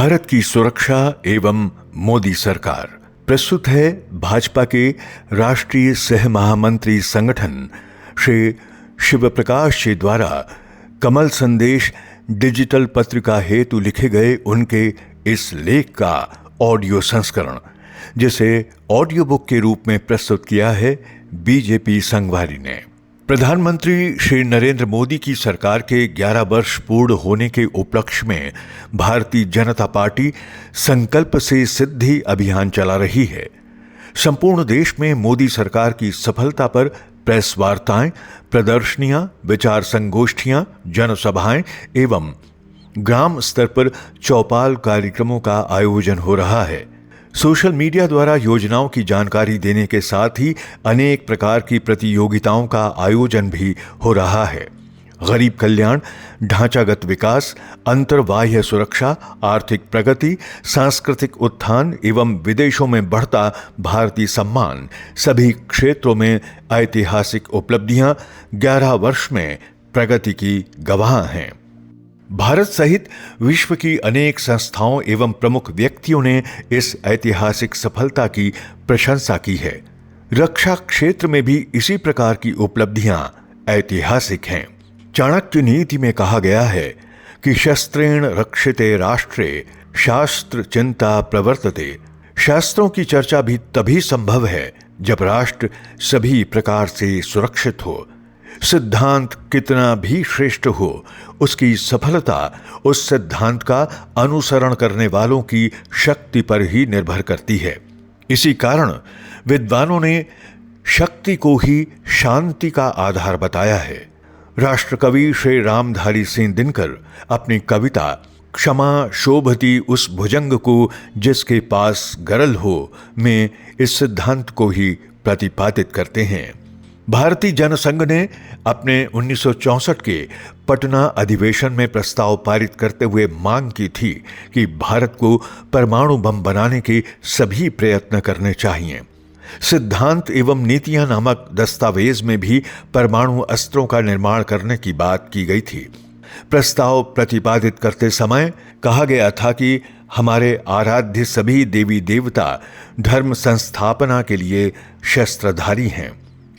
भारत की सुरक्षा एवं मोदी सरकार। प्रस्तुत है भाजपा के राष्ट्रीय सह महामंत्री संगठन श्री शिव प्रकाश जी द्वारा कमल संदेश डिजिटल पत्रिका हेतु लिखे गए उनके इस लेख का ऑडियो संस्करण, जिसे ऑडियो बुक के रूप में प्रस्तुत किया है बीजेपी संगवारी ने। प्रधानमंत्री श्री नरेंद्र मोदी की सरकार के 11 वर्ष पूर्ण होने के उपलक्ष्य में भारतीय जनता पार्टी संकल्प से सिद्धि अभियान चला रही है। संपूर्ण देश में मोदी सरकार की सफलता पर प्रेस वार्ताएं, प्रदर्शनियां, विचार संगोष्ठियां, जनसभाएं एवं ग्राम स्तर पर चौपाल कार्यक्रमों का आयोजन हो रहा है। सोशल मीडिया द्वारा योजनाओं की जानकारी देने के साथ ही अनेक प्रकार की प्रतियोगिताओं का आयोजन भी हो रहा है। गरीब कल्याण, ढांचागत विकास, अंतर्बाह्य सुरक्षा, आर्थिक प्रगति, सांस्कृतिक उत्थान एवं विदेशों में बढ़ता भारतीय सम्मान, सभी क्षेत्रों में ऐतिहासिक उपलब्धियां 11 वर्ष में प्रगति की गवाह हैं। भारत सहित विश्व की अनेक संस्थाओं एवं प्रमुख व्यक्तियों ने इस ऐतिहासिक सफलता की प्रशंसा की है। रक्षा क्षेत्र में भी इसी प्रकार की उपलब्धियां ऐतिहासिक हैं। चाणक्य नीति में कहा गया है कि शस्त्रेण रक्षिते राष्ट्रे शास्त्र चिंता प्रवर्तते। शास्त्रों की चर्चा भी तभी संभव है जब राष्ट्र सभी प्रकार से सुरक्षित हो। सिद्धांत कितना भी श्रेष्ठ हो, उसकी सफलता उस सिद्धांत का अनुसरण करने वालों की शक्ति पर ही निर्भर करती है। इसी कारण विद्वानों ने शक्ति को ही शांति का आधार बताया है। राष्ट्रकवि श्री रामधारी सिंह दिनकर अपनी कविता क्षमा शोभती उस भुजंग को जिसके पास गरल हो में इस सिद्धांत को ही प्रतिपादित करते हैं। भारतीय जनसंघ ने अपने 1964 के पटना अधिवेशन में प्रस्ताव पारित करते हुए मांग की थी कि भारत को परमाणु बम बनाने के सभी प्रयत्न करने चाहिए। सिद्धांत एवं नीतियां नामक दस्तावेज में भी परमाणु अस्त्रों का निर्माण करने की बात की गई थी। प्रस्ताव प्रतिपादित करते समय कहा गया था कि हमारे आराध्य सभी देवी देवता धर्म संस्थापना के लिए शस्त्रधारी हैं,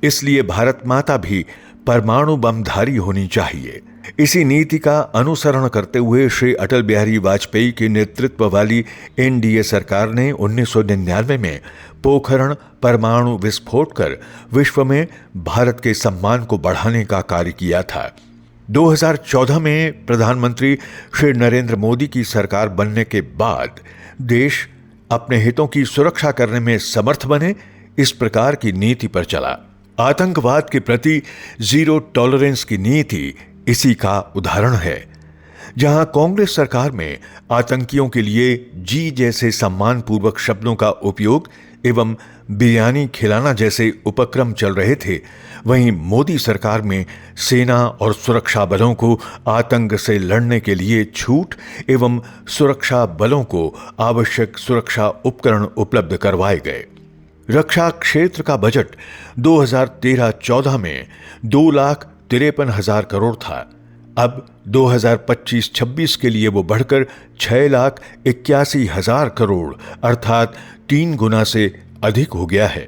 इसलिए भारत माता भी परमाणु बमधारी होनी चाहिए। इसी नीति का अनुसरण करते हुए श्री अटल बिहारी वाजपेयी के नेतृत्व वाली एनडीए सरकार ने 1999 में पोखरण परमाणु विस्फोट कर विश्व में भारत के सम्मान को बढ़ाने का कार्य किया था। 2014 में प्रधानमंत्री श्री नरेंद्र मोदी की सरकार बनने के बाद देश अपने हितों की सुरक्षा करने में समर्थ बने, इस प्रकार की नीति पर चला। आतंकवाद के प्रति जीरो टॉलरेंस की नीति इसी का उदाहरण है। जहां कांग्रेस सरकार में आतंकियों के लिए जी जैसे सम्मानपूर्वक शब्दों का उपयोग एवं बिरयानी खिलाना जैसे उपक्रम चल रहे थे, वहीं मोदी सरकार में सेना और सुरक्षा बलों को आतंक से लड़ने के लिए छूट एवं सुरक्षा बलों को आवश्यक सुरक्षा उपकरण उपलब्ध करवाए गए। रक्षा क्षेत्र का बजट 2013-14 में 2,53,000 करोड़ था। अब 2025-26 के लिए वो बढ़कर 6,81,000 करोड़ अर्थात 3 गुना से अधिक हो गया है।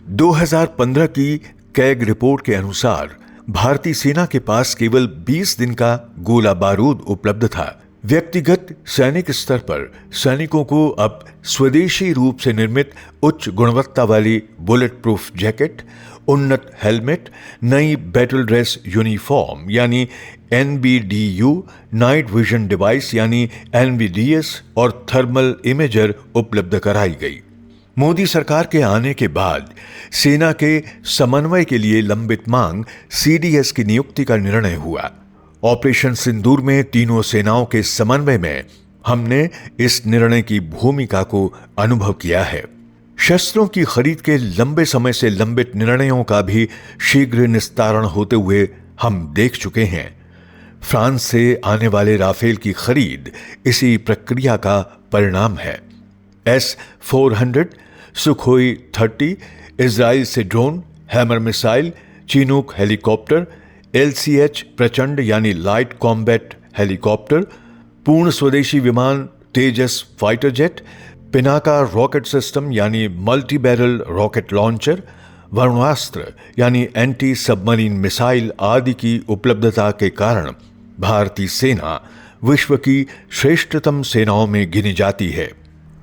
2015 की कैग रिपोर्ट के अनुसार भारतीय सेना के पास केवल 20 दिन का गोला बारूद उपलब्ध था। व्यक्तिगत सैनिक स्तर पर सैनिकों को अब स्वदेशी रूप से निर्मित उच्च गुणवत्ता वाली बुलेट प्रूफ जैकेट, उन्नत हेलमेट, नई बैटल ड्रेस यूनिफॉर्म यानी NBDU, नाइट विजन डिवाइस यानी NVDS और थर्मल इमेजर उपलब्ध कराई गई। मोदी सरकार के आने के बाद सेना के समन्वय के लिए लंबित मांग CDS की नियुक्ति का निर्णय हुआ। ऑपरेशन सिंदूर में तीनों सेनाओं के समन्वय में हमने इस निर्णय की भूमिका को अनुभव किया है। शस्त्रों की खरीद के लंबे समय से लंबित निर्णयों का भी शीघ्र निस्तारण होते हुए हम देख चुके हैं। फ्रांस से आने वाले राफेल की खरीद इसी प्रक्रिया का परिणाम है। S-400, सुखोई 30, इजराइल से drone, hammer missile, Chinook helicopter, LCH Prachand यानी लाइट कॉम्बैट हेलीकॉप्टर, पूर्ण स्वदेशी विमान Tejas fighter jet, Pinaka rocket system यानी multi barrel rocket launcher, Varunastra यानी एंटी सबमरीन मिसाइल आदि की उपलब्धता के कारण भारतीय सेना विश्व की श्रेष्ठतम सेनाओं में गिनी जाती है।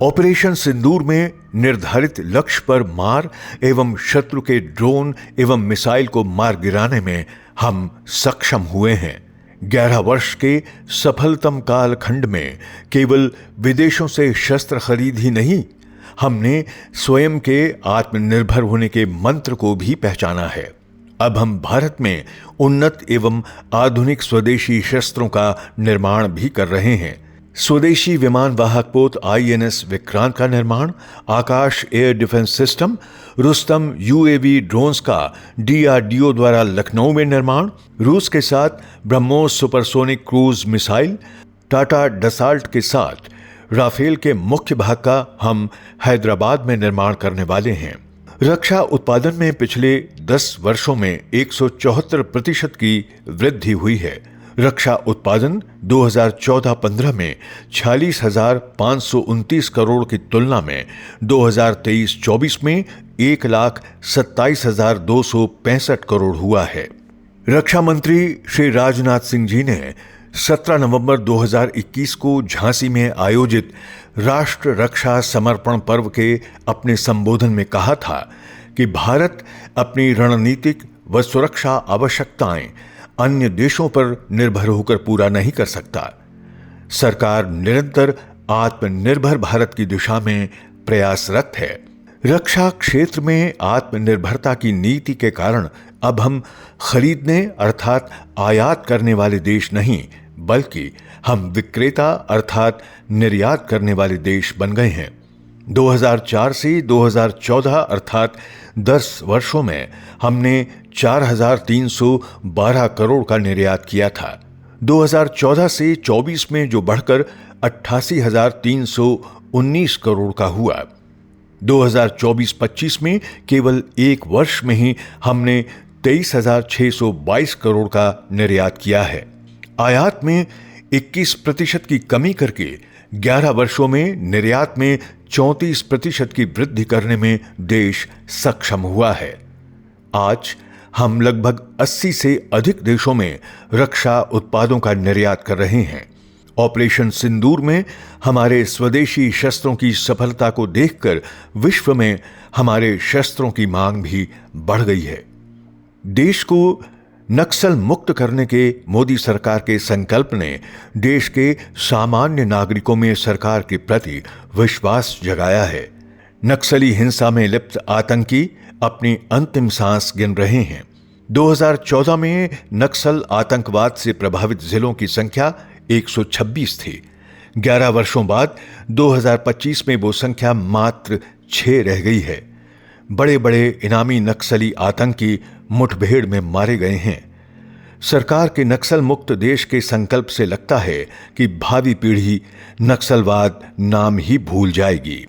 ऑपरेशन सिंदूर में निर्धारित लक्ष्य पर मार एवं शत्रु के ड्रोन एवं मिसाइल को मार गिराने में हम सक्षम हुए हैं। 11 वर्ष के सफलतम कालखंड में केवल विदेशों से शस्त्र खरीद ही नहीं, हमने स्वयं के आत्मनिर्भर होने के मंत्र को भी पहचाना है। अब हम भारत में उन्नत एवं आधुनिक स्वदेशी शस्त्रों का निर्माण भी कर रहे हैं। स्वदेशी विमान वाहक पोत INS विक्रांत का निर्माण, Akash air defence system, Rustom UAV drones का DRDO द्वारा लखनऊ में निर्माण, रूस के साथ BrahMos supersonic cruise missile, Tata Dassault के साथ राफेल के मुख्य भाग का हम हैदराबाद में निर्माण करने वाले हैं। रक्षा उत्पादन में पिछले 10 वर्षों में 174% की वृद्धि हुई है। रक्षा उत्पादन 2014-15 में 46,529 करोड़ की तुलना में 2023-24 में 1,27,265 करोड़ हुआ है। रक्षा मंत्री श्री राजनाथ सिंह जी ने 17 नवंबर 2021 को झांसी में आयोजित राष्ट्र रक्षा समर्पण पर्व के अपने संबोधन में कहा था कि भारत अपनी रणनीतिक व सुरक्षा आवश्यकताएं अन्य देशों पर निर्भर होकर पूरा नहीं कर सकता। सरकार निरंतर आत्मनिर्भर भारत की दिशा में प्रयासरत है। रक्षा क्षेत्र में आत्मनिर्भरता की नीति के कारण अब हम खरीदने अर्थात आयात करने वाले देश नहीं, बल्कि हम विक्रेता अर्थात निर्यात करने वाले देश बन गए हैं। 2004 से 2014 अर्थात 10 वर्षों में हमने 4,312 करोड़ का निर्यात किया था। 2014 से 24 में जो बढ़कर 88,319 करोड़ का हुआ। 2024-25 में केवल एक वर्ष में ही हमने 23,622 करोड़ का निर्यात किया है। आयात में 21% की कमी करके 11 वर्षों में निर्यात में 34% की वृद्धि करने में देश सक्षम हुआ है। आज हम लगभग 80 से अधिक देशों में रक्षा उत्पादों का निर्यात कर रहे हैं। ऑपरेशन सिंदूर में हमारे स्वदेशी शस्त्रों की सफलता को देखकर विश्व में हमारे शस्त्रों की मांग भी बढ़ गई है। देश को नक्सल मुक्त करने के मोदी सरकार के संकल्प ने देश के सामान्य नागरिकों में सरकार के प्रति विश्वास जगाया है। नक्सली हिंसा में लिप्त आतंकी अपनी अंतिम सांस गिन रहे हैं। 2014 में नक्सल आतंकवाद से प्रभावित जिलों की संख्या 126 थी। 11 वर्षों बाद 2025 में वो संख्या मात्र 6 रह गई है। बड़े बड़े इनामी नक्सली आतंकी मुठभेड़ में मारे गए हैं। सरकार के नक्सल मुक्त देश के संकल्प से लगता है कि भावी पीढ़ी नक्सलवाद नाम ही भूल जाएगी।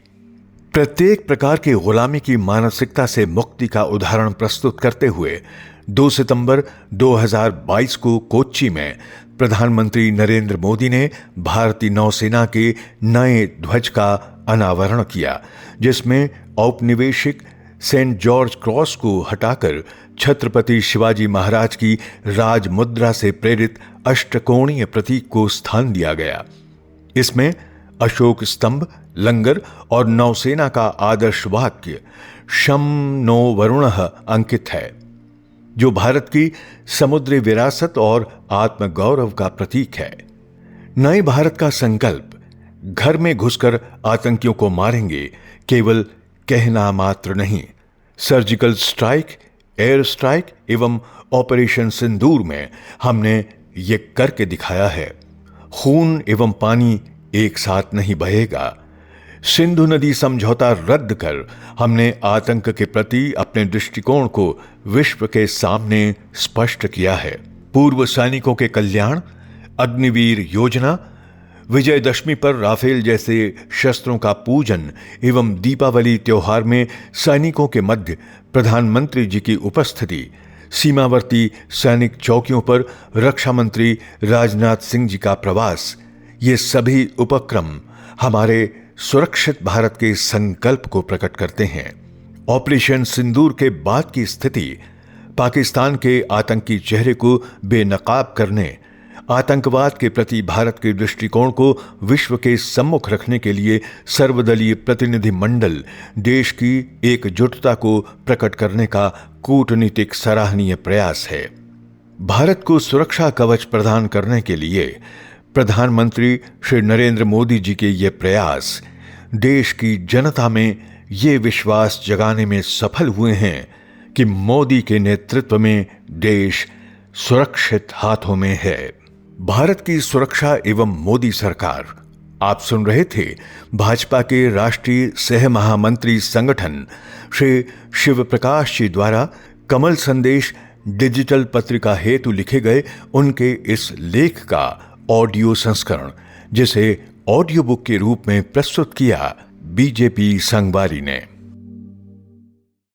प्रत्येक प्रकार की गुलामी की मानसिकता से मुक्ति का उदाहरण प्रस्तुत करते हुए 2 सितंबर 2022 को कोच्चि में प्रधानमंत्री नरेंद्र मोदी ने भारतीय नौसेना के नए ध्वज का अनावरण किया, जिसमें औपनिवेशिक सेंट जॉर्ज क्रॉस को हटाकर छत्रपति शिवाजी महाराज की राज मुद्रा से प्रेरित अष्टकोणीय प्रतीक को स्थान दिया गया। इसमें अशोक स्तंभ, लंगर और नौसेना का आदर्श वाक्य शं नो वरुणः अंकित है, जो भारत की समुद्री विरासत और आत्मगौरव का प्रतीक है। नए भारत का संकल्प घर में घुसकर आतंकियों को मारेंगे केवल कहना मात्र नहीं, सर्जिकल स्ट्राइक, एयर स्ट्राइक एवं ऑपरेशन सिंदूर में हमने ये करके दिखाया है। खून एवं पानी एक साथ नहीं बहेगा। सिंधु नदी समझौता रद्द कर हमने आतंक के प्रति अपने दृष्टिकोण को विश्व के सामने स्पष्ट किया है। पूर्व सैनिकों के कल्याण, अग्निवीर योजना, विजयदशमी पर राफेल जैसे शस्त्रों का पूजन एवं दीपावली त्योहार में सैनिकों के मध्य प्रधानमंत्री जी की उपस्थिति, सीमावर्ती सैनिक चौकियों पर रक्षा मंत्री राजनाथ सिंह जी का प्रवास, ये सभी उपक्रम हमारे सुरक्षित भारत के संकल्प को प्रकट करते हैं। ऑपरेशन सिंदूर के बाद की स्थिति पाकिस्तान के आतंकी चेहरे को बेनकाब करने, आतंकवाद के प्रति भारत के दृष्टिकोण को विश्व के सम्मुख रखने के लिए सर्वदलीय प्रतिनिधिमंडल देश की एकजुटता को प्रकट करने का कूटनीतिक सराहनीय प्रयास है। भारत को सुरक्षा कवच प्रदान करने के लिए प्रधानमंत्री श्री नरेंद्र मोदी जी के ये प्रयास देश की जनता में ये विश्वास जगाने में सफल हुए हैं कि मोदी के नेतृत्व में देश सुरक्षित हाथों में है। भारत की सुरक्षा एवं मोदी सरकार। आप सुन रहे थे भाजपा के राष्ट्रीय सह महामंत्री संगठन श्री शिव प्रकाश जी द्वारा कमल संदेश डिजिटल पत्रिका हेतु लिखे गए उनके इस लेख का ऑडियो संस्करण, जिसे ऑडियो बुक के रूप में प्रस्तुत किया बीजेपी संगवारी ने।